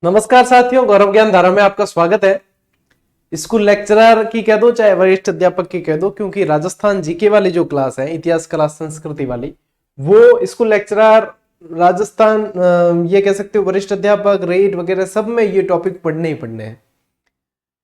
नमस्कार साथियों, गौरव ज्ञान धारा में आपका स्वागत है। स्कूल लेक्चरर की कह दो चाहे वरिष्ठ अध्यापक की कह दो, क्योंकि राजस्थान जीके वाली जो क्लास है, इतिहास कला संस्कृति वाली, वो स्कूल लेक्चरर राजस्थान ये कह सकते हो वरिष्ठ अध्यापक रेट वगैरह सब में ये टॉपिक पढ़ने ही पढ़ने हैं।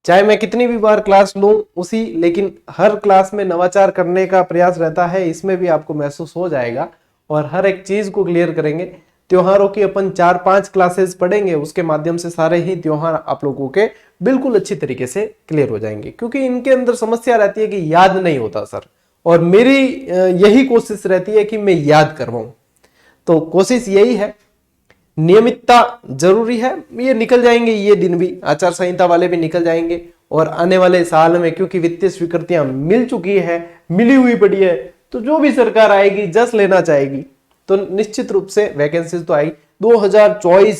चाहे मैं कितनी भी बार क्लास लूं उसी, लेकिन हर क्लास में नवाचार करने का प्रयास रहता है। इसमें भी आपको महसूस हो जाएगा और हर एक चीज को क्लियर करेंगे। त्योहारों की अपन 4-5 क्लासेस पढ़ेंगे, उसके माध्यम से सारे ही त्योहार आप लोगों के बिल्कुल अच्छी तरीके से क्लियर हो जाएंगे, क्योंकि इनके अंदर समस्या रहती है कि याद नहीं होता सर, और मेरी यही कोशिश रहती है कि मैं याद करवाऊं। तो कोशिश यही है, नियमितता जरूरी है। ये निकल जाएंगे, ये दिन भी आचार संहिता वाले भी निकल जाएंगे, और आने वाले साल में क्योंकि वित्तीय स्वीकृतियां मिल चुकी है, मिली हुई पड़ी है, तो जो भी सरकार आएगी जस लेना चाहेगी तो निश्चित रूप से वैकेंसीज तो आई। 2024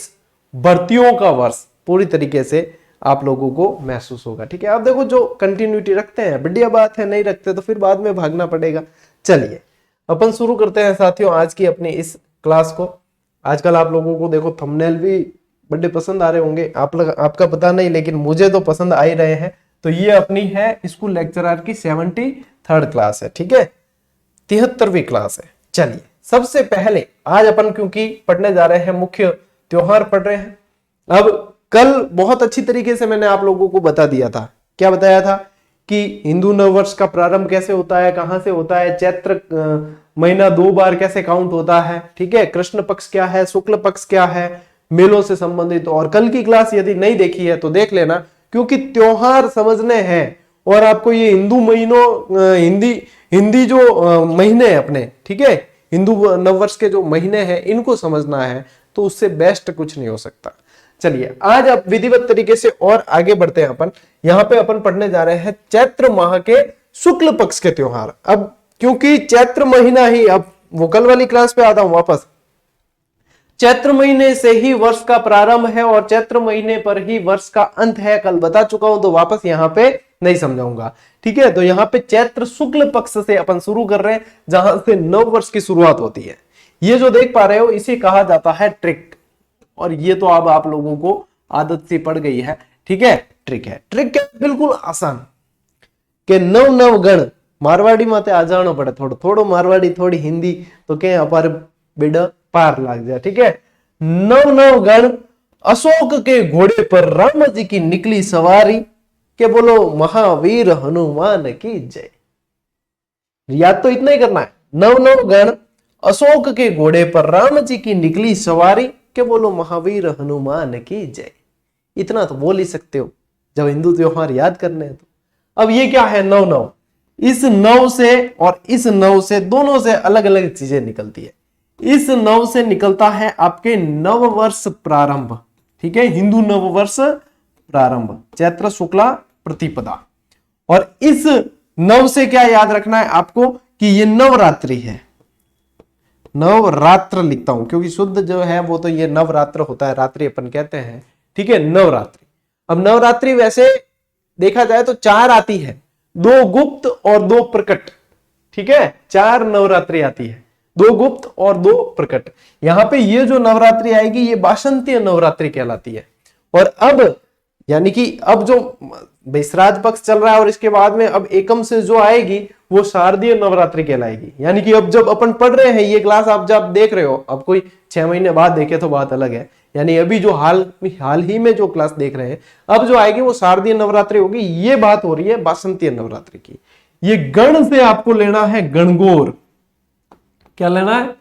भर्तियों का वर्ष पूरी तरीके से आप लोगों को महसूस होगा। ठीक है, आप देखो जो कंटिन्यूटी रखते हैं बढ़िया बात है, नहीं रखते तो फिर बाद में भागना पड़ेगा। चलिए अपन शुरू करते हैं साथियों आज की अपनी इस क्लास को। आजकल आप लोगों को देखो थंबनेल भी बड़े पसंद आ रहे होंगे, आपका पता नहीं, लेकिन मुझे तो पसंद आ ही रहे हैं। तो ये अपनी है स्कूल लेक्चरर की 73rd क्लास है। ठीक है, 73वीं क्लास है। चलिए सबसे पहले आज अपन क्योंकि पढ़ने जा रहे हैं, मुख्य त्योहार पढ़ रहे हैं। अब कल बहुत अच्छी तरीके से मैंने आप लोगों को बता दिया था, क्या बताया था कि हिंदू नववर्ष का प्रारंभ कैसे होता है, कहां से होता है, चैत्र महीना 2 बार कैसे काउंट होता है। ठीक है, कृष्ण पक्ष क्या है, शुक्ल पक्ष क्या है, मेलों से संबंधित। और कल की क्लास यदि नहीं देखी है तो देख लेना, क्योंकि त्योहार समझने हैं और आपको ये हिंदू महीनों हिंदी जो महीने हैं अपने, ठीक है, हिंदू नववर्ष के जो महीने हैं इनको समझना है, तो उससे बेस्ट कुछ नहीं हो सकता। चलिए आज आप विधिवत तरीके से और आगे बढ़ते हैं। अपन यहाँ पे अपन पढ़ने जा रहे हैं चैत्र माह के शुक्ल पक्ष के त्योहार। अब क्योंकि चैत्र महीना ही, अब वो कल वाली क्लास पे आता हूं वापस, चैत्र महीने से ही वर्ष का प्रारंभ है और चैत्र महीने पर ही वर्ष का अंत है। कल बता चुका हूं तो वापस यहाँ पे नहीं समझाऊंगा। ठीक है, तो यहाँ पे चैत्र शुक्ल पक्ष से अपन शुरू कर रहे हैं, जहां से नव वर्ष की शुरुआत होती है। ये जो देख पा रहे हो इसे कहा जाता है ट्रिक, और ये तो अब आप लोगों को आदत सी पड़ गई है। ठीक है, ट्रिक है। ट्रिक क्या, बिल्कुल आसान के नव नव गण मारवाड़ी माते आ जाना पड़े, थोड़ो मारवाड़ी थोड़ी हिंदी तो के अपार बेड़ा पार लग जाए। ठीक है, नव नव गण अशोक के घोड़े पर राम जी की निकली सवारी, के बोलो महावीर हनुमान की जय। याद तो इतना ही करना है, नव नव गण अशोक के घोड़े पर राम जी की निकली सवारी, के बोलो महावीर हनुमान की जय। इतना तो बोल ही सकते हो जब हिंदू त्योहार याद करने हैं तो। अब ये क्या है, नव नव, इस नव से और इस नव से दोनों से अलग अलग चीजें निकलती है। इस नव से निकलता है आपके नव वर्ष प्रारंभ। ठीक है, हिंदू नव वर्ष प्रारंभ चैत्र शुक्ला प्रतिपदा। और इस नव से क्या याद रखना है आपको कि ये नवरात्रि है। नवरात्र लिखता हूं क्योंकि शुद्ध जो है वो तो ये नवरात्र होता है, रात्रि अपन कहते हैं। ठीक है, नवरात्रि। अब नवरात्रि वैसे देखा जाए तो 4 आती है, 2 गुप्त और 2 प्रकट। ठीक है, 4 नवरात्रि आती है, 2 गुप्त और 2 प्रकट। यहां पे ये जो नवरात्रि आएगी ये बासंतीय नवरात्रि कहलाती है। और अब यानी कि अब जो श्राद्ध पक्ष चल रहा है और इसके बाद में अब एकम से जो आएगी वो शारदीय नवरात्रि कहलाएगी। यानी कि अब जब अपन पढ़ रहे हैं ये क्लास, आप जब देख रहे हो, अब कोई 6 महीने बाद देखे तो बात अलग है, यानी अभी जो हाल ही में जो क्लास देख रहे हैं, अब जो आएगी वो शारदीय नवरात्रि होगी। ये बात हो रही है बासंतीय नवरात्रि की। ये गण से आपको लेना है गणगौर। क्या लेना है,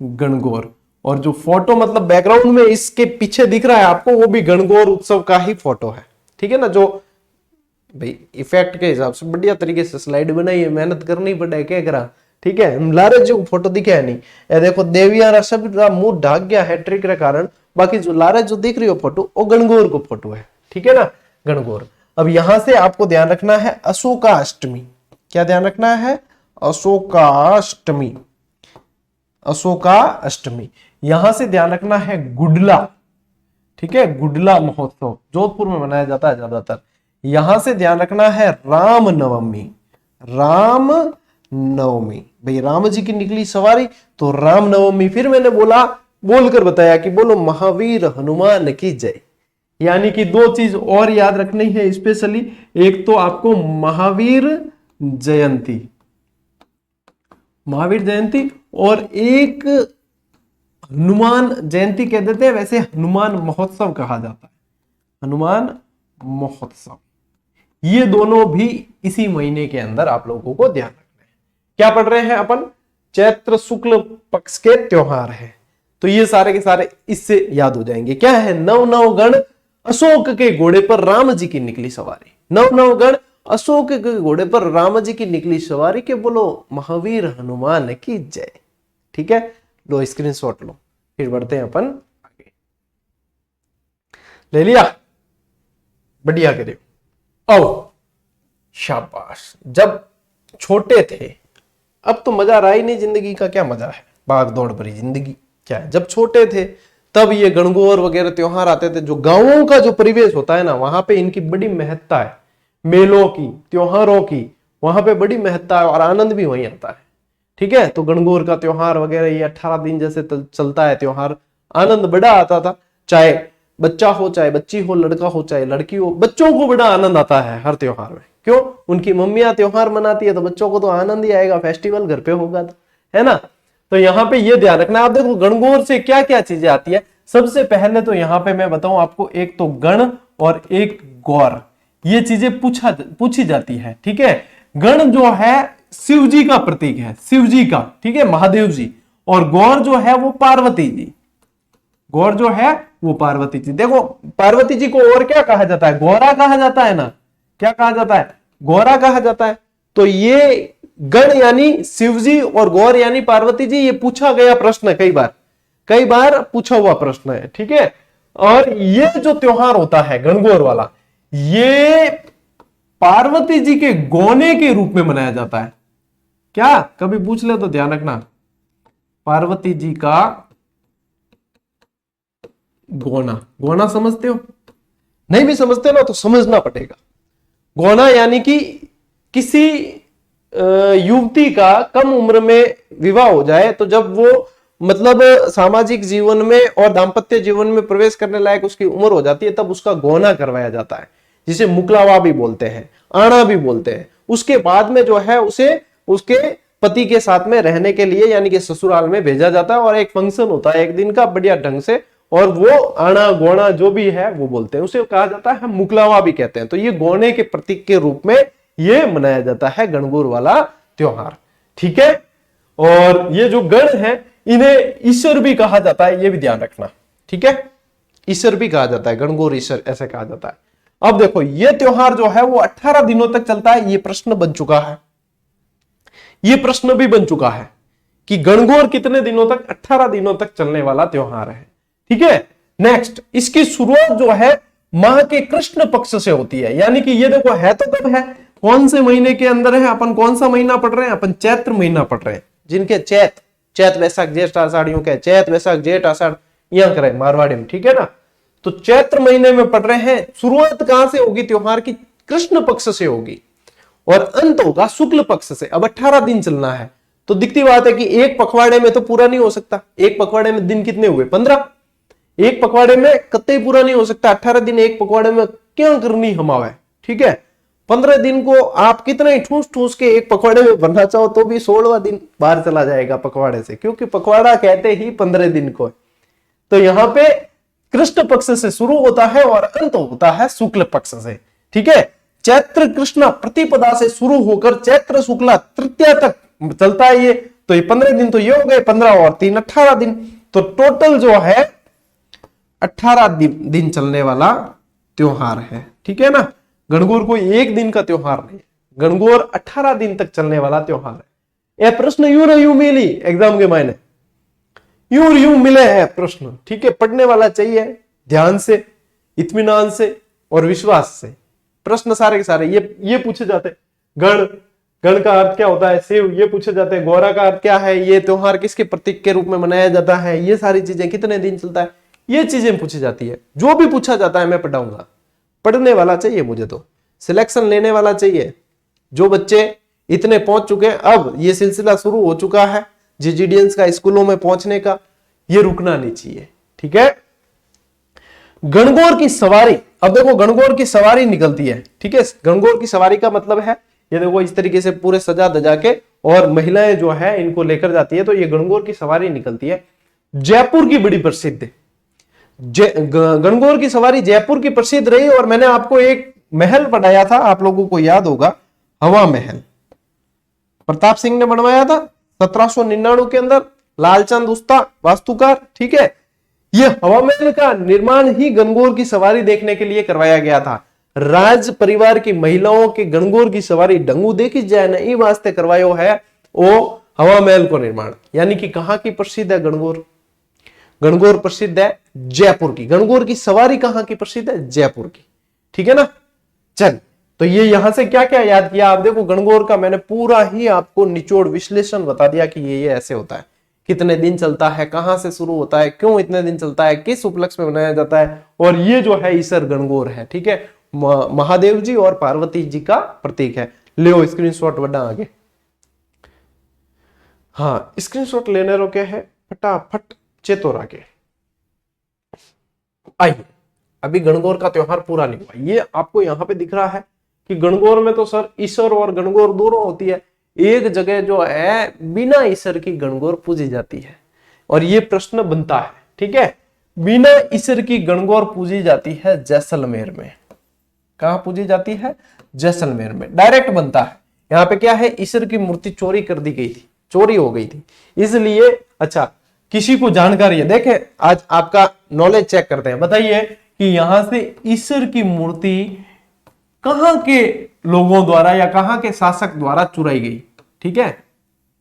गणगौर। और जो फोटो मतलब बैकग्राउंड में इसके पीछे दिख रहा है आपको, वो भी गणगौर उत्सव का ही फोटो है। ठीक है ना, जो भाई इफेक्ट के हिसाब से बढ़िया तरीके से स्लाइड बनाई है, मेहनत करनी पड़े क्या करा। ठीक है, लारे जो फोटो दिखे है नहीं, ये देखो देविया सब मुंह ढक गया है ट्रिक के कारण, बाकी जो लारे जो दिख रही हो फोटो वो गणगौर को फोटो है। ठीक है ना, गणगौर। अब यहां से आपको ध्यान रखना है अशोकाष्टमी। क्या ध्यान रखना है, अशोकाष्टमी। अशोकाष्टमी। यहां से ध्यान रखना है गुडला। ठीक है, गुडला महोत्सव जोधपुर में मनाया जाता है ज्यादातर। यहां से ध्यान रखना है राम नवमी। राम नवमी, भाई राम जी की निकली सवारी तो राम नवमी। फिर मैंने बोलकर बताया कि बोलो महावीर हनुमान की जय। यानी कि दो चीज और याद रखनी है स्पेशली, एक तो आपको महावीर जयंती, महावीर जयंती, और एक हनुमान जयंती कह देते हैं, वैसे हनुमान महोत्सव कहा जाता है, हनुमान महोत्सव। ये दोनों भी इसी महीने के अंदर आप लोगों को ध्यान रखना है। क्या पढ़ रहे हैं अपन? चैत्र शुक्ल पक्ष के त्योहार है, तो ये सारे के सारे इससे याद हो जाएंगे। क्या है? नव नव गण अशोक के घोड़े पर राम जी की निकली सवारी, नव नव गण अशोक के घोड़े पर राम जी की निकली सवारी के बोलो महावीर हनुमान की जय। ठीक है, लो स्क्रीनशॉट लो, फिर बढ़ते हैं अपन आगे। ले लिया? बढ़िया करे। ओ शाबाश। जब छोटे थे, अब तो मजा रहा ही नहीं जिंदगी का, क्या मजा है, भाग दौड़ भरी जिंदगी। क्या है, जब छोटे थे तब ये गणगौर वगैरह त्योहार आते थे, जो गांवों का जो परिवेश होता है ना, वहां पे इनकी बड़ी महत्ता है, मेलों की, त्योहारों की, वहां पे बड़ी महत्ता है और आनंद भी वहीं आता है। ठीक है, तो गणगौर का त्योहार वगैरह ये 18 दिन जैसे चलता है त्योहार, आनंद बड़ा आता था, चाहे बच्चा हो, चाहे बच्ची हो, लड़का हो, चाहे लड़की हो, बच्चों को बड़ा आनंद आता है हर त्योहार में। क्यों? उनकी मम्मियां त्योहार मनाती है तो बच्चों को तो आनंद ही आएगा, फेस्टिवल घर पे होगा तो, है ना। तो यहाँ पे ये ध्यान रखना। आप देखो गणगौर से क्या क्या चीजें आती है। सबसे पहले तो यहाँ पे मैं बताऊं आपको, एक तो गण और एक गौर, ये चीजें पूछी जाती है। ठीक है, गण जो है शिव जी का प्रतीक है, शिव जी का, ठीक है, महादेव जी, और गौर जो है वो पार्वती जी, गौर जो है वो पार्वती जी। देखो पार्वती जी को और क्या कहा जाता है? गौरा कहा जाता है ना, क्या कहा जाता है? गौरा कहा जाता है। तो ये गण यानी शिव जी और गौर यानी पार्वती जी, ये पूछा गया प्रश्न है, कई बार पूछा हुआ प्रश्न है। ठीक है, और ये जो त्योहार होता है गणगौर वाला, ये पार्वती जी के गौने के रूप में मनाया जाता है। क्या कभी पूछ ले तो ध्यान रखना, पार्वती जी का गौना। गौना समझते हो? नहीं भी समझते ना तो समझना पड़ेगा। गौना यानी कि किसी युवती का कम उम्र में विवाह हो जाए, तो जब वो मतलब सामाजिक जीवन में और दाम्पत्य जीवन में प्रवेश करने लायक उसकी उम्र हो जाती है, तब उसका गौना करवाया जाता है, जिसे मुकलावा भी बोलते हैं, आना भी बोलते हैं। उसके बाद में जो है उसे उसके पति के साथ में रहने के लिए यानी कि ससुराल में भेजा जाता है, और एक फंक्शन होता है एक दिन का बढ़िया ढंग से, और वो आना गौना जो भी है वो बोलते हैं, उसे कहा जाता है, हम मुकलावा भी कहते हैं। तो ये गौने के प्रतीक के रूप में ये मनाया जाता है गणगौर वाला त्योहार। ठीक है, और ये जो गण है इन्हें ईश्वर भी कहा जाता है, ये भी ध्यान रखना। ठीक है, ईश्वर भी कहा जाता है, गणगौर ईश्वर ऐसे कहा जाता है। अब देखो ये त्योहार जो है वो 18 दिनों तक चलता है। ये प्रश्न बन चुका है, ये प्रश्न भी बन चुका है कि गणगौर कितने दिनों तक? 18 दिनों तक चलने वाला त्योहार है। ठीक है, नेक्स्ट, इसकी शुरुआत जो है माह के कृष्ण पक्ष से होती है। यानी कि ये देखो है तो कब है, कौन से महीने के अंदर है? अपन कौन सा महीना पढ़ रहे हैं? अपन चैत्र महीना पढ़ रहे हैं, जिनके चैत वैशाख जेठ आषाढ़ियों के, चैत वैशाख जेठ आषाढ़ यहां करें मारवाड़ी में। ठीक है ना, तो चैत्र महीने में पढ़ रहे हैं। शुरुआत कहां से होगी त्योहार की? कृष्ण पक्ष से होगी, और अंत होगा शुक्ल पक्ष से। अब 18 दिन चलना है, तो दिखती बात है कि एक पखवाड़े में तो पूरा नहीं हो सकता। एक पखवाड़े में दिन कितने हुए? 15। एक पखवाड़े में कतई पूरा नहीं हो सकता। 18 दिन एक पखवाड़े में क्या करनी हमावे। ठीक है, 15 दिन को आप कितना ही ठूस ठूस के एक पखवाड़े में बनना चाहो तो भी 16वां दिन बाहर चला जाएगा पखवाड़े से, क्योंकि पखवाड़ा कहते ही 15 दिन को है। तो यहां पे कृष्ण पक्ष से शुरू होता है और अंत होता है शुक्ल पक्ष से। ठीक है, चैत्र कृष्ण प्रतिपदा से शुरू होकर चैत्र शुक्ला तृतीया तक चलता है ये। तो ये 15 दिन तो ये हो गए, 15 और 3 18 दिन। तो टोटल जो है 18 दिन चलने वाला त्योहार है। ठीक है ना, गणगौर कोई एक दिन का त्योहार नहीं, गणगौर 18 दिन तक चलने वाला त्योहार है। यह प्रश्न यूं न यूं मिली एग्जाम के मायने, यूं मिले हैं प्रश्न। ठीक है, पढ़ने वाला चाहिए ध्यान से, इत्मीनान से और विश्वास से। प्रश्न सारे के सारे ये पूछे जाते हैं। गण का अर्थ क्या होता है? शिव, ये पूछे जाते हैं। गौरा का अर्थ क्या है? ये त्योहार किसके प्रतीक के रूप में मनाया जाता है? ये सारी चीजें कितने दिन चलता है, ये चीजें पूछी जाती है। जो भी पूछा जाता है मैं पढ़ाऊंगा। पढ़ने वाला चाहिए मुझे, तो सिलेक्शन लेने वाला चाहिए। जो बच्चे इतने पहुंच चुके हैं, अब ये सिलसिला शुरू हो चुका है जीजीडीएंस का, स्कूलों में पहुंचने का, ये रुकना नहीं चाहिए। ठीक है, गणगौर की सवारी, अब देखो गणगौर की सवारी निकलती है, ठीक है। गणगौर की सवारी का मतलब है ये देखो इस तरीके से पूरे सजा धजा के और महिलाएं जो है इनको लेकर जाती है, तो ये गणगौर की सवारी निकलती है। जयपुर की बड़ी प्रसिद्ध है, गणगौर की सवारी जयपुर की प्रसिद्ध रही। और मैंने आपको एक महल पढ़ाया था, आप लोगों को याद होगा, हवा महल, प्रताप सिंह ने बनवाया था 1799 के अंदर, लालचंद उस्ता वास्तुकार, ठीक है। यह हवा महल का निर्माण ही गणगौर की सवारी देखने के लिए करवाया गया था। राज परिवार की महिलाओं के गणगौर की सवारी ढंगू देखी जाए ना, ई वास्ते करवायो है वो हवा महल को निर्माण। यानी कि कहां की प्रसिद्ध है गणगौर? गणगौर प्रसिद्ध है जयपुर की। गणगौर की सवारी कहां की प्रसिद्ध है? जयपुर की, ठीक है ना। चल, तो ये यहां से क्या क्या याद किया आप देखो, गणगौर का मैंने पूरा ही आपको निचोड़ विश्लेषण बता दिया कि ये ऐसे होता है, कितने दिन चलता है, कहां से शुरू होता है, क्यों इतने दिन चलता है, किस उपलक्ष्य में मनाया जाता है। और ये जो है ईसर गणगौर है, ठीक है, महादेव जी और पार्वती जी का प्रतीक है। ले स्क्रीनशॉट बड़ा आगे, हाँ स्क्रीनशॉट लेने रोके है फटाफट चेतोर आगे। आइए, अभी गणगौर का त्योहार पूरा नहीं हुआ, ये आपको यहां पे दिख रहा है कि गणगौर में तो सर ईश्वर और गणगौर दोनों होती है। एक जगह जो है बिना ईश्वर की गणगौर पूजी जाती है, और ये प्रश्न बनता है, ठीक है। बिना ईश्वर की गणगौर पूजी जाती है जैसलमेर में। कहां पूजी जाती है? जैसलमेर में, डायरेक्ट बनता है। यहाँ पे क्या है, ईश्वर की मूर्ति चोरी कर दी गई थी, चोरी हो गई थी, इसलिए अच्छा किसी को जानकारी है, देखे आज आपका नॉलेज चेक करते हैं, बताइए कि यहां से ईश्वर की मूर्ति कहां के लोगों द्वारा या कहां के शासक द्वारा चुराई गई, ठीक है।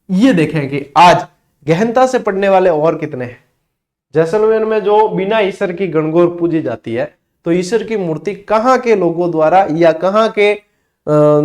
ये देखें कि आज गहनता से पढ़ने वाले और कितने हैं। जैसलमेर में जो बिना ईश्वर की गणगौर पूजी जाती है, तो ईश्वर की मूर्ति कहां के लोगों द्वारा या कहां के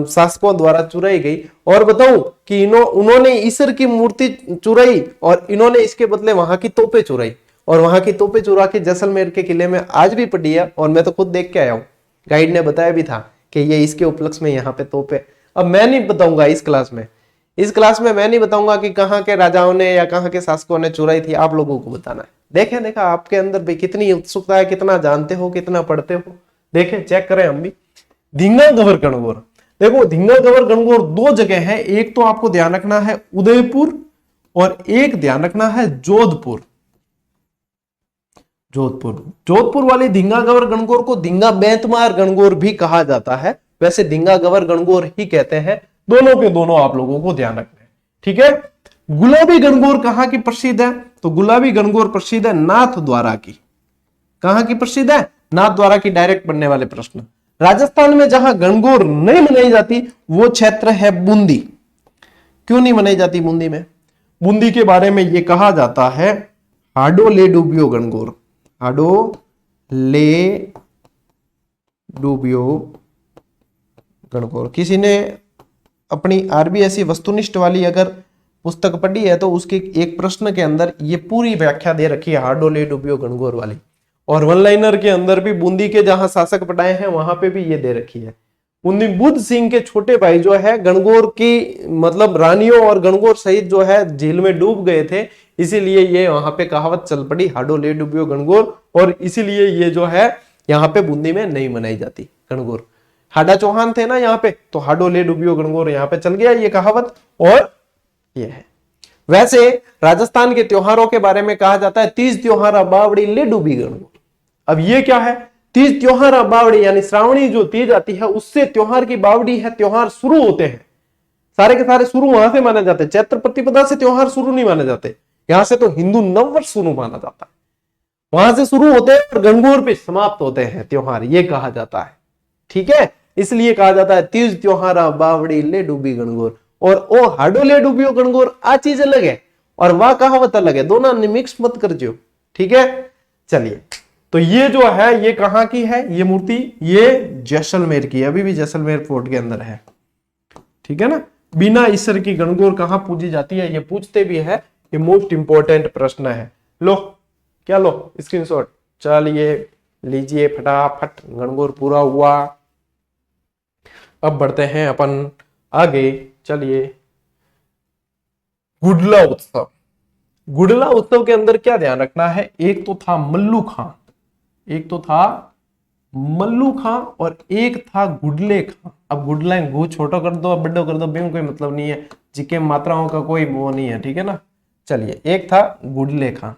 शासकों द्वारा चुराई गई। और बताऊं कि उन्होंने ईश्वर की मूर्ति चुराई और इन्होंने इसके बदले वहां की तोपें चुराई, और वहां की तोपें चुरा के जैसलमेर के किले में आज भी पड़ी है, और मैं तो खुद देख के आया हूं, गाइड ने बताया भी था कि ये इसके उपलक्ष्य में यहाँ पे तोपें। अब मैं नहीं बताऊंगा इस क्लास में मैं नहीं बताऊंगा कि कहाँ के राजाओं ने या कहाँ के शासकों ने चुराई थी, आप लोगों को बताना है। देखें, देखा आपके अंदर भी कितनी उत्सुकता है, कितना जानते हो, कितना पढ़ते हो, देखें चेक करें हम भी। धींगा गवर गणगौर, देखो धींगा गवर गणगौर दो जगह है, एक तो आपको ध्यान रखना है उदयपुर, और एक ध्यान रखना है जोधपुर। जोधपुर वाली धींगा गवर गणगौर को धींगा बेंतमार गणगौर भी कहा जाता है, वैसे धींगा गवर गणगौर ही कहते हैं। दोनों के दोनों आप लोगों को ध्यान रखना है, ठीक है। गुलाबी गणगौर कहां की प्रसिद्ध है? तो गुलाबी गणगौर प्रसिद्ध है नाथ द्वारा की। कहां की प्रसिद्ध है? नाथ द्वारा की। डायरेक्ट बनने वाले प्रश्न। राजस्थान में जहां गणगौर नहीं मनाई जाती वो क्षेत्र है बूंदी। क्यों नहीं मनाई जाती बूंदी में? बूंदी के बारे में यह कहा जाता है हाडो ले डूबियो गणगौर, हाडो ले डूबियो गणगौर। किसी ने अपनी आरबीएससी वस्तुनिष्ठ वाली अगर पुस्तक पढ़ी है तो उसके एक प्रश्न के अंदर ये पूरी व्याख्या दे रखी है हाडो ले डूबियो गणगौर वाली, और वन लाइनर के अंदर भी बूंदी के जहां शासक पटाए हैं वहां पे भी ये दे रखी है। बूंदी बुद्ध सिंह के छोटे भाई जो है गणगौर की मतलब रानियों और गणगौर सहित जो है झील में डूब गए थे, इसीलिए ये वहां पे कहावत चल पड़ी हाडो ले डूबियो गणगौर, और इसीलिए ये जो है यहाँ पे बूंदी में नहीं मनाई जाती गणगौर। हाडा चौहान थे ना यहाँ पे, तो हाडो ले डूबियो गणगौर यहाँ पे चल गया ये कहावत, और ये है। वैसे राजस्थान के त्योहारों के बारे में कहा जाता है तीज त्योहार बावड़ी ले डूबी गणगौर। अब ये क्या है? तीज त्योहार बावड़ी यानी श्रावणी जो तीज आती है उससे त्योहार की बावड़ी है, त्योहार शुरू होते हैं, सारे के सारे शुरू वहां से माने जाते हैं। चैत्र प्रतिपदा से त्योहार शुरू नहीं माने जाते, यहां से तो हिंदू नववर्ष शुरू माना जाता है, वहां से शुरू होते हैं और गणगौर पे समाप्त होते हैं त्योहार, ये कहा जाता है, ठीक है। इसलिए कहा जाता है तीज त्योहार बावड़ी ले डूबी गणगौर, और ओ हाडो ले डूबियो गणगौर आ चीज अलग है और वह कहावत अलग है, दोनों मिक्स मत कर जो, ठीक है। चलिए, तो ये जो है ये कहां की है ये मूर्ति? ये जैसलमेर की, अभी भी जैसलमेर फोर्ट के अंदर है, ठीक है ना। बिना ईश्वर की गणगौर कहां पूजी जाती है ये पूछते भी है, ये मोस्ट इंपॉर्टेंट प्रश्न है। लो क्या लो स्क्रीनशॉट, चलिए लीजिए फटाफट, गणगौर पूरा हुआ। अब बढ़ते हैं अपन आगे, चलिए। गुडला उत्सव, गुडला उत्सव के अंदर क्या ध्यान रखना है? एक तो था मल्लू खां, एक तो था मल्लू खां और एक था गुडले खां। अब गुडला गु छोटो कर दो, बड़ो कर दो, बेम कोई मतलब नहीं है, जीके मात्राओं का कोई वो नहीं है, ठीक है ना। चलिए, एक था गुडले खां।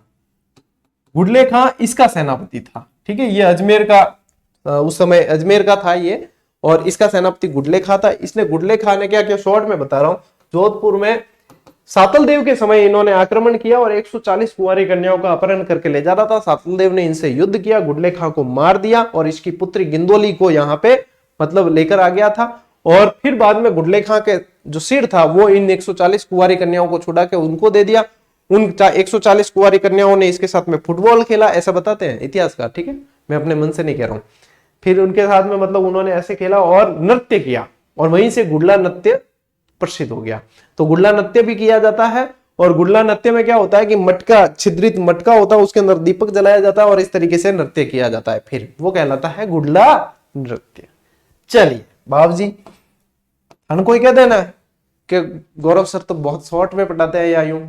गुडले खां इसका सेनापति था, ठीक है। ये अजमेर का, उस समय अजमेर का था ये, और इसका सेनापति गुडले खां था। इसने गुडले खां ने क्या किया, शॉर्ट में बता रहा हूं, जोधपुर में सातल देव के समय इन्होंने आक्रमण किया और 140 कुंवारी कन्याओं का अपहरण करके ले जा रहा था। सातल देव ने इनसे युद्ध किया, गुडले खां को मार दिया और इसकी पुत्री गिंदोली को यहाँ पे मतलब लेकर आ गया था। और फिर बाद में गुडले खां के जो सिर था वो इन 140 कुंवारी कन्याओं को छुड़ा के उनको दे दिया। उन 140 कुंवारी कन्याओं ने इसके साथ में फुटबॉल खेला, ऐसा बताते हैं इतिहासकार, ठीक है, मैं अपने मन से नहीं कह रहा हूं। फिर उनके साथ में मतलब उन्होंने ऐसे खेला और नृत्य किया, और वहीं से गुडला नृत्य प्रसिद्ध हो गया। तो गुडला नृत्य भी किया जाता है, और गुडला नृत्य में क्या होता है कि मटका, छिद्रित मटका होता है, उसके अंदर दीपक जलाया जाता है और इस तरीके से नृत्य किया जाता है, फिर वो कहलाता है गुडला नृत्य। चलिए बाबू जी, हमको क्या देना है कि गौरव सर तो बहुत शॉर्ट में पढ़ाते हैं, या यूं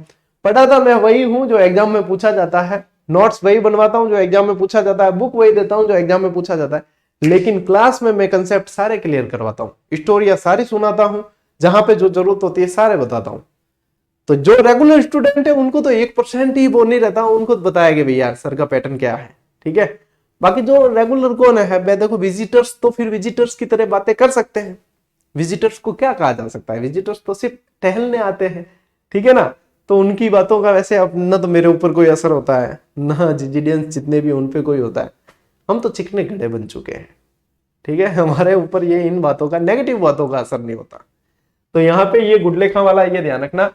पढ़ाता मैं वही हूं जो एग्जाम में पूछा जाता है, नोट्स वही बनवाता हूं जो एग्जाम में पूछा जाता है, बुक वही देता हूं जो एग्जाम में पूछा जाता है, लेकिन क्लास में मैं कंसेप्ट सारे क्लियर करवाता हूं, स्टोरियां सारी सुनाता हूं, जहां पे जो जरूरत होती है सारे बताता हूं। तो जो रेगुलर स्टूडेंट है उनको तो 1% ही वो नहीं रहता, उनको बताया कि भैया सर का पैटर्न क्या है, ठीक है। बाकी जो रेगुलर कौन है, मैं देखो विजिटर्स, तो फिर विजिटर्स की तरह बातें कर सकते हैं। विजिटर्स को क्या कहा जा सकता है, विजिटर्स तो सिर्फ टहलने आते हैं, ठीक है ना। तो उनकी बातों का वैसे अब न तो मेरे ऊपर कोई असर होता है, ना जीजीडियंस जितने भी उन पे कोई होता है, हम तो चिकने गड्ढे बन चुके हैं, ठीक है। हमारे ऊपर ये इन बातों का, नेगेटिव बातों का असर नहीं होता। तो यहाँ पे ये गुडले खां वाला ये ध्यान रखना,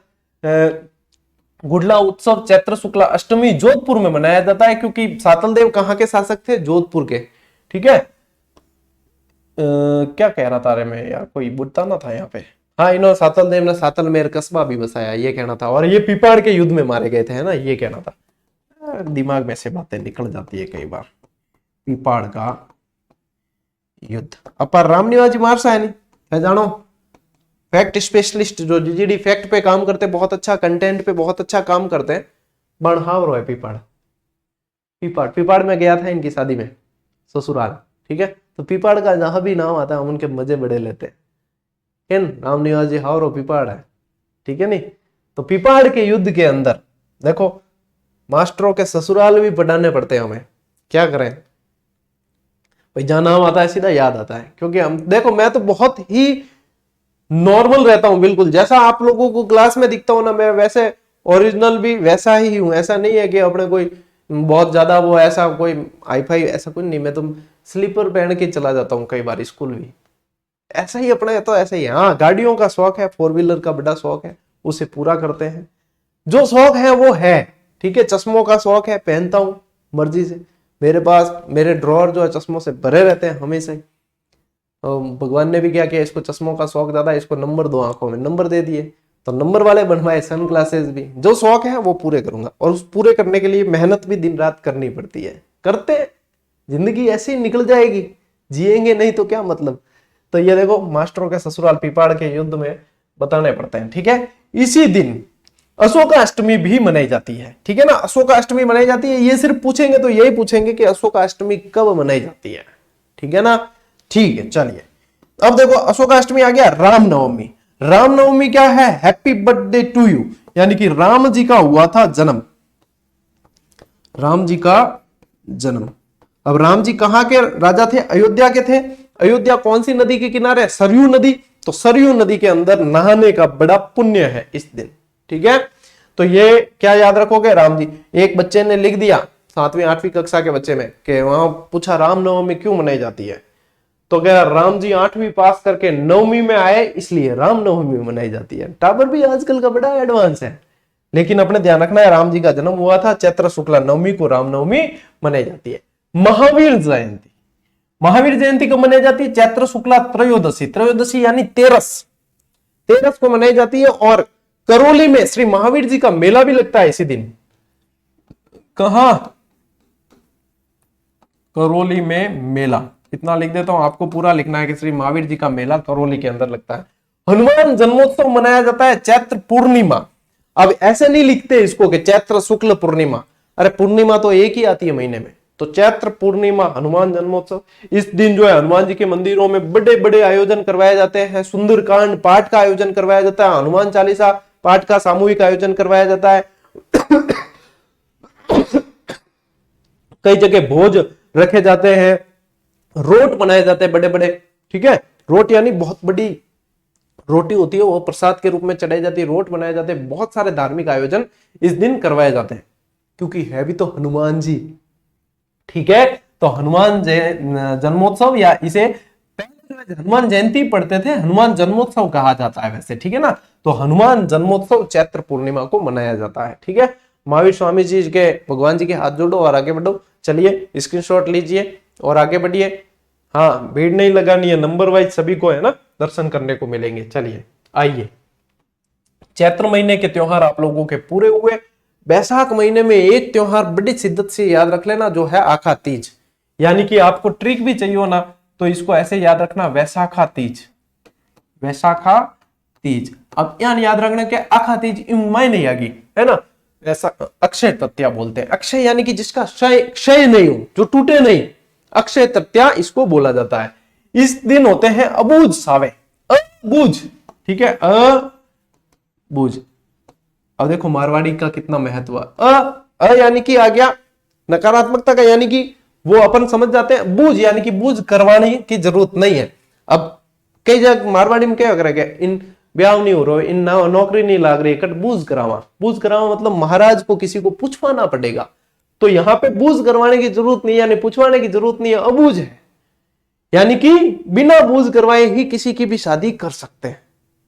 गुडला उत्सव चैत्र शुक्ला अष्टमी जोधपुर में मनाया जाता है, क्योंकि सातल देव कहाँ के शासक थे, जोधपुर के, ठीक है। क्या कह रहा था रे मैं यार, कोई बताना था यहाँ पे, हाँ, इन्होंने सातल देव ने सातल मेर कस्बा भी बसाया, ये कहना था, और ये पीपाड़ के युद्ध में मारे गए थे, है ना, ये कहना था। दिमाग में से बातें निकल जाती है कई बार। पीपाड़ का युद्ध अपर रामनिवाजी मारसा है, नहीं है जानो, फैक्ट स्पेशलिस्ट जो जीजीडी फैक्ट पे काम करते, बहुत अच्छा कंटेंट पे बहुत अच्छा काम करते हैं, बणहावरो है पीपाड़। पीपाड़ में गया था इनकी शादी में, ससुराल, ठीक है। तो पीपाड़ का जहां भी नाम आता है हम उनके मजे बड़े लेते हैं, राम निवाजी हावरो पीपाड़ है, ठीक है नहीं। तो पीपाड़ के युद्ध के अंदर देखो मास्टरों के ससुराल भी पढ़ाने पड़ते हैं हमें, क्या करें भाई, जहां नाम आता है सीधा याद आता है, क्योंकि हम देखो मैं तो बहुत ही नॉर्मल रहता हूं, बिल्कुल जैसा आप लोगों को क्लास में दिखता हूं ना, मैं वैसे ओरिजिनल भी वैसा ही हूं। ऐसा नहीं है कि अपने कोई बहुत ज्यादा वो ऐसा कोई हाईफाई ऐसा कुछ नहीं, मैं तो स्लीपर पहन के चला जाता हूँ कई बार स्कूल भी, ऐसा ही अपने तो ऐसा ही है। हाँ, गाड़ियों का शौक है, 4 व्हीलर का बड़ा शौक है, उसे पूरा करते हैं, जो शौक है वो है, ठीक है। चश्मों का शौक है, पहनता हूं मर्जी से, मेरे पास मेरे ड्रॉअर जो है चश्मों से भरे रहते हैं हमेशा ही। भगवान ने भी क्या किया, इसको चश्मों का शौक ज्यादा है, इसको नंबर दो आंखों में, नंबर दे दिए, तो नंबर वाले बनवाए सन ग्लासेस भी। जो शौक है वो पूरे करूंगा, और उस पूरे करने के लिए मेहनत भी दिन रात करनी पड़ती है, करते जिंदगी ऐसी निकल जाएगी, जिएंगे नहीं तो क्या मतलब। तो ये देखो मास्टरों के ससुराल पीपाड़ के युद्ध में बताने पड़ते हैं, ठीक है। इसी दिन अशोकाष्टमी भी मनाई जाती है, ठीक है ना। अशोकाष्टमी मनाई जाती है, ये सिर्फ पूछेंगे तो यही पूछेंगे कि अशोकाष्टमी कब मनाई जाती है, ठीक है ना। ठीक है, चलिए अब देखो अशोकाष्टमी आ गया, रामनवमी। रामनवमी क्या है, हैप्पी बर्थडे टू यू, यानी कि राम जी का हुआ था जन्म, राम जी का जन्म। अब राम जी कहां के राजा थे, अयोध्या के थे। अयोध्या कौन सी नदी के किनारे, सरयू नदी। तो सरयू नदी के अंदर नहाने का बड़ा पुण्य है इस दिन, ठीक है। तो ये क्या याद रखोगे, राम जी, एक बच्चे ने लिख दिया 7वीं 8वीं कक्षा के बच्चे में कि वहां पूछा रामनवमी क्यों मनाई जाती है, तो क्या राम जी 8वीं पास करके 9वीं में आए इसलिए रामनवमी मनाई जाती है। टावर भी आजकल का बड़ा एडवांस है, लेकिन अपने ध्यान रखना है राम जी का जन्म हुआ था चैत्र शुक्ला नवमी को, रामनवमी मनाई जाती है। महावीर जयंती, महावीर जयंती को मनाई जाती है चैत्र शुक्ला त्रयोदशी, त्रयोदशी यानी 13 को मनाई जाती है। और करौली में श्री महावीर जी का मेला भी लगता है इसी दिन। कहां, करौली में मेला, इतना लिख देता हूं, आपको पूरा लिखना है कि श्री महावीर जी का मेला करौली के अंदर लगता है। हनुमान जन्मोत्सव मनाया जाता है चैत्र पूर्णिमा। अब ऐसे नहीं लिखते इसको कि चैत्र शुक्ल पूर्णिमा, अरे पूर्णिमा तो एक ही आती है महीने में, तो चैत्र पूर्णिमा हनुमान जन्मोत्सव, इस दिन जो है हनुमान जी के मंदिरों में बड़े बड़े आयोजन करवाए जाते हैं, सुंदरकांड पाठ का आयोजन करवाया जाता है, हनुमान चालीसा पाठ का सामूहिक आयोजन करवाया जाता है। कई जगह भोज रखे जाते हैं, रोट बनाए जाते हैं बड़े बड़े, ठीक है। रोट यानी बहुत बड़ी रोटी होती है, वो प्रसाद के रूप में चढ़ाई जाती है, रोट बनाए जाते हैं। बहुत सारे धार्मिक आयोजन इस दिन करवाए जाते हैं, क्योंकि है भी तो हनुमान जी, ठीक है। तो हनुमान जन्मोत्सव, या इसे हनुमान जयंती पढ़ते थे, हनुमान जन्मोत्सव कहा जाता है वैसे, ठीक है ना। तो हनुमान जन्मोत्सव चैत्र पूर्णिमा को मनाया जाता है, ठीक है। महावीर स्वामी जी के, भगवान जी के हाथ जोड़ो और आगे बढ़ो। चलिए स्क्रीनशॉट लीजिए और आगे बढ़िए। हाँ, भीड़ नहीं लगानी है, नंबर वाइज सभी को है ना दर्शन करने को मिलेंगे। चलिए आइए, चैत्र महीने के त्योहार आप लोगों के पूरे हुए। बैसाख महीने में एक त्योहार बड़ी शिद्दत से याद रख लेना, जो है आखा तीज। यानी कि आपको ट्रिक भी चाहिए हो ना, तो इसको ऐसे याद रखना, वैसाखा तीज, वैसाखा तीज। अब यहाँ याद रखना कि आखा तीज इमाय नहीं आगी, है ना। ऐसा अक्षय तृतीया बोलते हैं, अक्षय यानी कि जिसका क्षय नहीं हो, जो टूटे नहीं, अक्षय तृतीया इसको बोला जाता है। इस दिन होते हैं अबूझ सावे, अबूझ, ठीक है, अबूझ। अब देखो मारवाड़ी का कितना महत्व, यानी कि आ गया नकारात्मकता का, यानी कि वो अपन समझ जाते हैं। बूझ यानी कि बूझ करवाने की जरूरत नहीं है। अब कई जगह मारवाड़ी में क्या कर गया, इन ब्याह नहीं हो रहा, इन नौकरी नहीं लाग रही, कट बूझ करावा। बूझ करावा मतलब महाराज को किसी को पूछवाना पड़ेगा, तो यहां पे बूझ करवाने की जरूरत नहीं, यानी पूछवाने की जरूरत नहीं है, अबूझ है। यानी कि बिना बूझ करवाए ही किसी की भी शादी कर सकते हैं,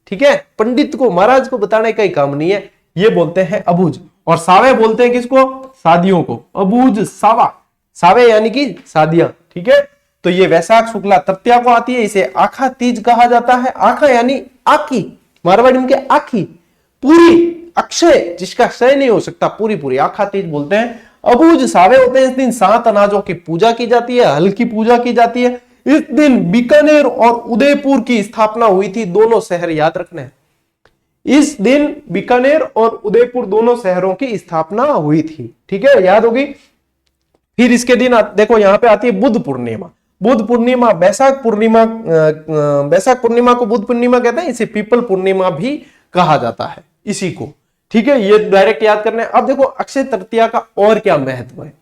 ठीक है। पंडित को, महाराज को बताने का ही काम नहीं है, ये बोलते हैं अबूझ। और सावे बोलते हैं किसको, शादियों को, अबूझ सावा, सावे यानी कि शादियां, ठीक है। तो ये वैशाख शुक्ला तृतीया को आती है, इसे आखा तीज कहा जाता है। आखा यानी आखी, मारवाड़ी में क्या, आखी, पूरी, अक्षय, जिसका क्षय नहीं हो सकता, पूरी पूरी, आखा तीज बोलते हैं। अबूझ सावे होते हैं, इस दिन 7 अनाजों की पूजा की जाती है, हल की पूजा की जाती है। इस दिन बीकानेर और उदयपुर की स्थापना हुई थी, दोनों शहर याद रखने हैं। इस दिन बीकानेर और उदयपुर दोनों शहरों की स्थापना हुई थी, ठीक है, याद होगी। फिर इसके दिन देखो यहां पे आती है बुद्ध पूर्णिमा। बुद्ध पूर्णिमा, बैसाख पूर्णिमा, बैसाख पूर्णिमा को बुद्ध पूर्णिमा कहते हैं, इसे पीपल पूर्णिमा भी कहा जाता है इसी को, ठीक है। ये डायरेक्ट याद करना है। अब देखो अक्षय तृतीया का और क्या महत्व है,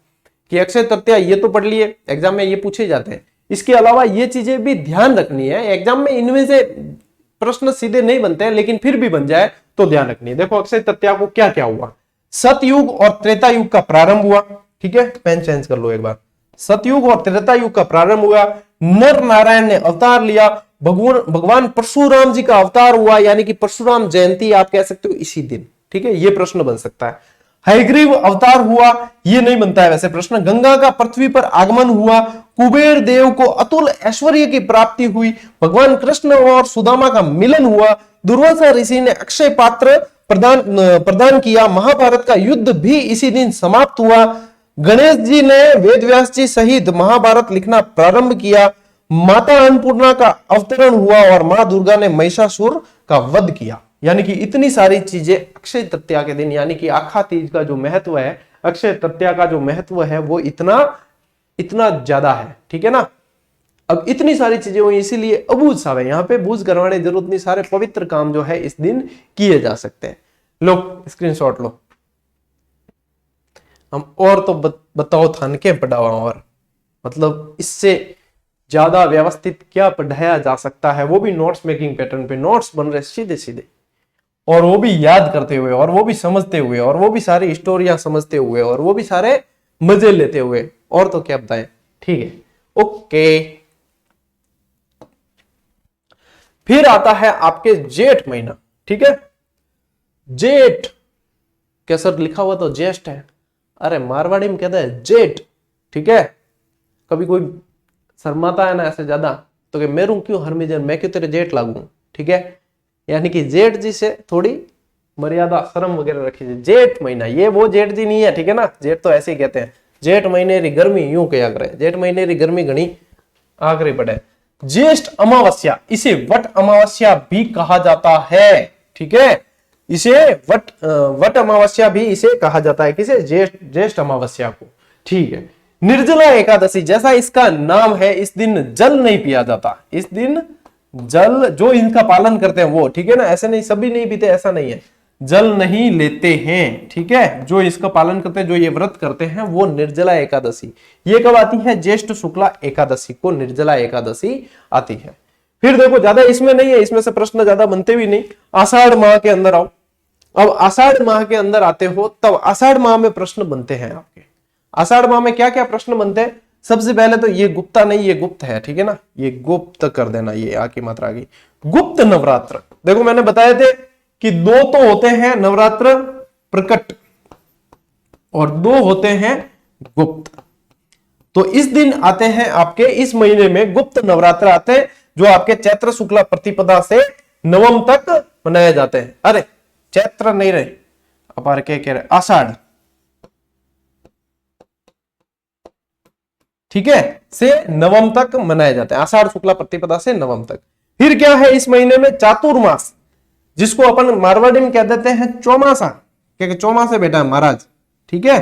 कि अक्षय तृतीया ये तो पढ़ लिए, एग्जाम में ये पूछे जाते हैं। इसके अलावा ये चीजें भी ध्यान रखनी है, एग्जाम में इनमें से प्रश्न सीधे नहीं बनते हैं, लेकिन फिर भी बन जाए तो ध्यान रखनी है। देखो अक्षय तृतीया को क्या क्या हुआ, सतयुग और त्रेता युग का प्रारंभ हुआ, ठीक है, पेन चेंज कर लो एक बार। सतयुग और त्रेता युग का प्रारंभ हुआ, नर नारायण ने अवतार लिया, भगवान परशुराम जी का अवतार हुआ, यानी कि परशुराम जयंती आप कह सकते हो इसी दिन, ठीक है, ये प्रश्न बन सकता है। हयग्रीव अवतार हुआ, ये नहीं बनता है वैसे प्रश्न। गंगा का पृथ्वी पर आगमन हुआ, कुबेर देव को अतुल ऐश्वर्य की प्राप्ति हुई, भगवान कृष्ण और सुदामा का मिलन हुआ, दुर्वासा ऋषि ने अक्षय पात्र प्रदान किया, महाभारत का युद्ध भी इसी दिन समाप्त हुआ, गणेश जी ने वेदव्यास जी सहित महाभारत लिखना प्रारंभ किया, माता अन्नपूर्णा का अवतरण हुआ और मां दुर्गा ने महिषासुर का वध किया। यानी कि इतनी सारी चीजें अक्षय तृतीया के दिन, यानी कि आखा तीज का जो महत्व है, अक्षय तृतीया का जो महत्व है वो इतना ज्यादा है, ठीक है ना। अब इतनी सारी चीजें हुई, इसीलिए अबूझ सावे, यहाँ पे बूझ करवाने जरूरत नहीं, सारे पवित्र काम जो है इस दिन किए जा सकते हैं। लो स्क्रीनशॉट लो। हम और तो बताओ थान के पढ़ावा, और मतलब इससे ज्यादा व्यवस्थित क्या पढ़ाया जा सकता है, वो भी नोट्स मेकिंग पैटर्न पे, नोट्स बन रहे सीधे सीधे, और वो भी याद करते हुए, और वो भी समझते हुए, और वो भी सारी स्टोरियां समझते हुए, और वो भी सारे मजे लेते हुए, और तो क्या बताएं, ठीक है, ओके। फिर आता है आपके जेठ महीना, ठीक है। जेठ कैसे लिखा हुआ तो ज्येष्ठ है, अरे मारवाड़ी में कहता है जेठ, ठीक है। कभी कोई शर्माता है ना ऐसे ज्यादा, तो कि मेरू क्यों हरमिजन, मैं क्यों तेरे जेठ लागू, ठीक है। यानी कि जेठ जी से थोड़ी मर्यादा शर्म वगैरह रखिए। जेठ महीना, ये वो जेठ जी नहीं है, ठीक है ना, जेठ तो ऐसे ही कहते हैं। जेठ महीने री गर्मी यूं कहा करे, जेठ महीने री गर्मी घनी आखिरी पड़े। ज्येष्ठ अमावस्या, इसे वट अमावस्या भी कहा जाता है, ठीक है, इसे वट अमावस्या भी इसे कहा जाता है, किसे, ज्येष्ठ अमावस्या को, ठीक है। निर्जला एकादशी, जैसा इसका नाम है, इस दिन जल नहीं पिया जाता, इस दिन जल जो इनका पालन करते हैं वो, ठीक है ना, ऐसे नहीं सभी नहीं पीते, ऐसा नहीं है, जल नहीं लेते हैं, ठीक है, जो इसका पालन करते हैं, जो ये व्रत करते हैं, वो निर्जला एकादशी। ये कब आती है? ज्येष्ठ शुक्ला एकादशी को निर्जला एकादशी आती है। फिर देखो ज्यादा इसमें नहीं है, इसमें से प्रश्न ज्यादा बनते भी नहीं। आषाढ़ माह के अंदर आओ, अब आषाढ़ माह के अंदर आते हो तब आषाढ़ माह में प्रश्न बनते हैं आपके। आषाढ़ माह में क्या क्या प्रश्न बनते हैं? सबसे पहले तो ये गुप्ता नहीं, ये गुप्त है, ठीक है ना, ये गुप्त कर देना, ये आ की मात्रा आ गई। गुप्त नवरात्र, देखो मैंने बताए थे कि दो तो होते हैं नवरात्र प्रकट और दो होते हैं गुप्त। तो इस दिन आते हैं आपके, इस महीने में गुप्त नवरात्र आते हैं, जो आपके चैत्र शुक्ला प्रतिपदा से नवम तक मनाए जाते हैं। अरे चैत्र नहीं रहे, अपार क्या कह रहे, आषाढ़, ठीक है, से नवम तक मनाए जाते हैं, आषाढ़ शुक्ला प्रतिपदा से नवम तक। फिर क्या है इस महीने में? चातुर्मास, जिसको अपन मारवाड़ी में कह देते हैं चौमासा, क्योंकि चौमासे बेटा महाराज, ठीक है,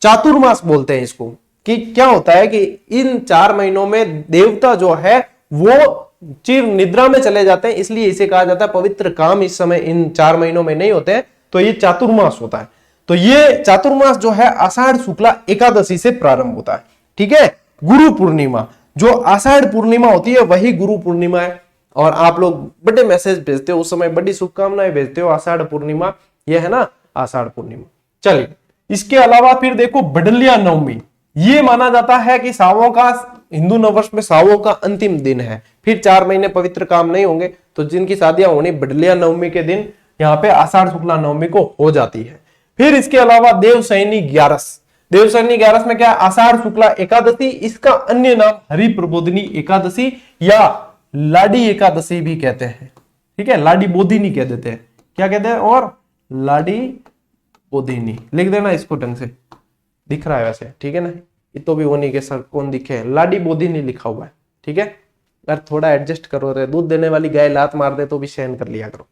चातुर्मास बोलते हैं इसको। कि क्या होता है कि इन 4 महीनों में देवता जो है वो चिर निद्रा में चले जाते हैं, इसलिए इसे कहा जाता है पवित्र काम इस समय इन 4 महीनों में नहीं होते हैं, तो ये चातुर्मास होता है। तो ये चातुर्मास जो है आषाढ़ शुक्ला एकादशी से प्रारंभ होता है, ठीक है। गुरु पूर्णिमा, जो आषाढ़ पूर्णिमा होती है वही गुरु पूर्णिमा है, और आप लोग बड़े मैसेज भेजते हो, उस समय बड़ी शुभकामनाएं भेजते हो, आषाढ़ पूर्णिमा, ये है ना आषाढ़ पूर्णिमा। चलिए, इसके अलावा फिर देखो बडलिया नवमी, ये माना जाता है कि सावों का, हिंदू नववर्ष में सावों का अंतिम दिन है, फिर 4 महीने पवित्र काम नहीं होंगे, तो जिनकी शादियां होनी बडलिया नवमी के दिन यहाँ पे आषाढ़ शुक्ला नवमी को हो जाती है। फिर इसके अलावा देवशयनी 11, देवशयनी 11 में क्या है? आषाढ़ शुक्ला एकादशी, इसका अन्य नाम हरि प्रबोधिनी एकादशी या लाडी एकादशी भी कहते हैं, ठीक है, लाडी बोधिनी कह देते हैं, क्या कहते हैं, और लाडी बोधिनी लिख देना इसको ढंग से, दिख रहा है वैसे, ठीक है ना, ये तो भी होनी के सर कौन दिखे, लाडी बोधिनी लिखा हुआ है, ठीक है। अगर थोड़ा एडजस्ट करो, रे दूध देने वाली गाय लात मार दे तो भी सहन कर लिया करो,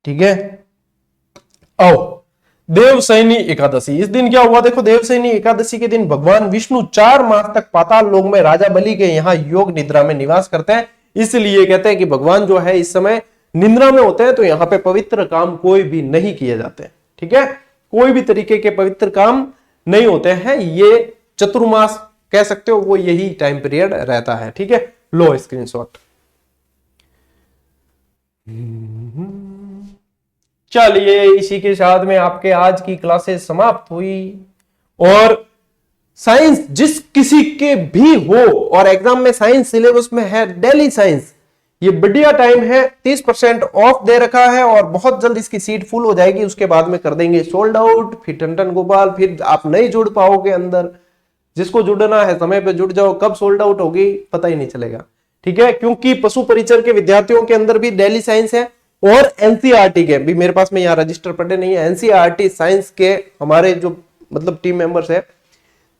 ठीक है। आओ देवशयनी एकादशी, इस दिन क्या हुआ? देखो देवशयनी एकादशी के दिन भगवान विष्णु 4 मास तक पाताल लोक में राजा बलि के यहाँ योग निद्रा में निवास करते हैं, इसलिए कहते हैं कि भगवान जो है इस समय निद्रा में होते हैं, तो यहाँ पे पवित्र काम कोई भी नहीं किए जाते, ठीक है, कोई भी तरीके के पवित्र काम नहीं होते हैं। ये चतुर्मास कह सकते हो, वो यही टाइम पीरियड रहता है, ठीक है। लो स्क्रीनशॉट। चलिए, इसी के साथ में आपके आज की क्लासेस समाप्त हुई। और साइंस जिस किसी के भी हो और एग्जाम में साइंस सिलेबस में है, डेली साइंस, ये बढ़िया टाइम है, 30% ऑफ दे रखा है और बहुत जल्द इसकी सीट फुल हो जाएगी, उसके बाद में कर देंगे सोल्ड आउट, फिर टन गोपाल, फिर आप नहीं जुड़ पाओगे अंदर। जिसको जुड़ना है समय पे जुड़ जाओ, कब सोल्ड आउट होगी पता ही नहीं चलेगा, ठीक है, क्योंकि पशु परिचर के विद्यार्थियों के अंदर भी डेली साइंस है और एनसीईआरटी के भी, मेरे पास में यहाँ रजिस्टर पड़े नहीं है, एनसीईआरटी साइंस के हमारे जो मतलब टीम मेंबर्स है,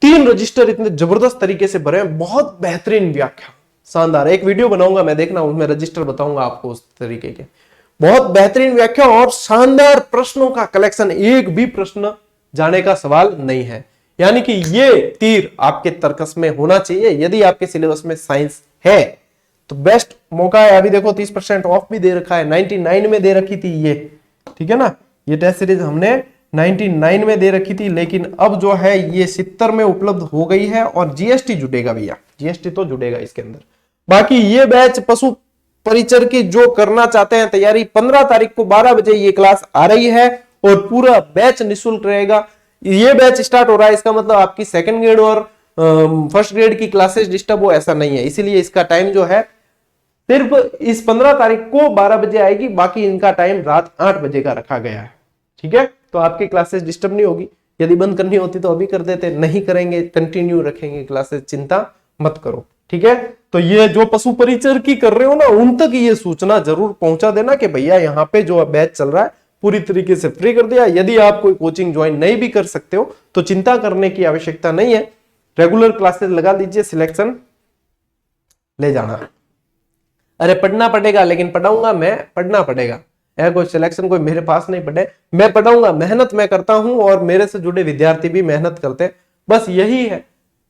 3 रजिस्टर इतने जबरदस्त तरीके से भरे हैं, बहुत बेहतरीन व्याख्या, शानदार। एक वीडियो बनाऊंगा मैं, देखना, उसमें रजिस्टर बताऊंगा आपको उस तरीके के, बहुत बेहतरीन व्याख्या और शानदार प्रश्नों का कलेक्शन, एक भी प्रश्न जाने का सवाल नहीं है। यानी कि ये तीर आपके तर्कस में होना चाहिए यदि आपके सिलेबस में साइंस है, तो बेस्ट मौका है। अभी देखो 30% ऑफ भी दे रखा है, 99 में दे रखी थी ये, ठीक है ना, ये टेस्ट सीरीज हमने 99 में दे रखी थी, लेकिन अब जो है ये 70 में उपलब्ध हो गई है और जीएसटी जुड़ेगा भैया, जीएसटी तो जुड़ेगा इसके अंदर। बाकी ये बैच पशु परिचर की जो करना चाहते हैं तैयारी, 15 तारीख को 12 बजे ये क्लास आ रही है और पूरा बैच निःशुल्क रहेगा। ये बैच स्टार्ट हो रहा है, इसका मतलब आपकी 2nd ग्रेड और 1st ग्रेड की क्लासेस डिस्टर्ब हो ऐसा नहीं है, इसीलिए इसका टाइम जो है सिर्फ इस 15 तारीख को 12 बजे आएगी, बाकी इनका टाइम रात 8 बजे का रखा गया है, ठीक है। तो आपकी क्लासेस डिस्टर्ब नहीं होगी, यदि बंद करनी होती तो अभी कर देते, नहीं करेंगे, कंटिन्यू रखेंगे क्लासेस, चिंता मत करो, ठीक है। तो ये जो पशु परिचर की कर रहे हो ना, उन तक ये सूचना जरूर पहुंचा देना कि भैया यहाँ पे जो बैच चल रहा है पूरी तरीके से फ्री कर दिया। यदि आप कोई कोचिंग ज्वाइन नहीं भी कर सकते हो तो चिंता करने की आवश्यकता नहीं है, रेगुलर क्लासेस लगा लीजिए, सिलेक्शन ले जाना। अरे पढ़ना पड़ेगा, लेकिन पढ़ाऊंगा मैं, पढ़ना पड़ेगा, कोई सिलेक्शन कोई मेरे पास नहीं पढ़े, मैं पढ़ाऊंगा, मेहनत मैं करता हूं और मेरे से जुड़े विद्यार्थी भी मेहनत करते हैं, बस यही है।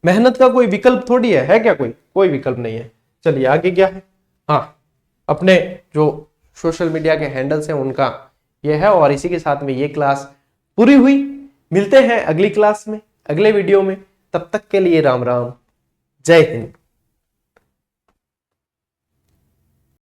मेहनत का कोई विकल्प थोड़ी है क्या? कोई विकल्प नहीं है। चलिए आगे क्या है? हाँ, अपने जो सोशल मीडिया के हैंडल्स हैं उनका ये है, और इसी के साथ में ये क्लास पूरी हुई। मिलते हैं अगली क्लास में, अगले वीडियो में। तब तक के लिए राम राम, जय हिंद।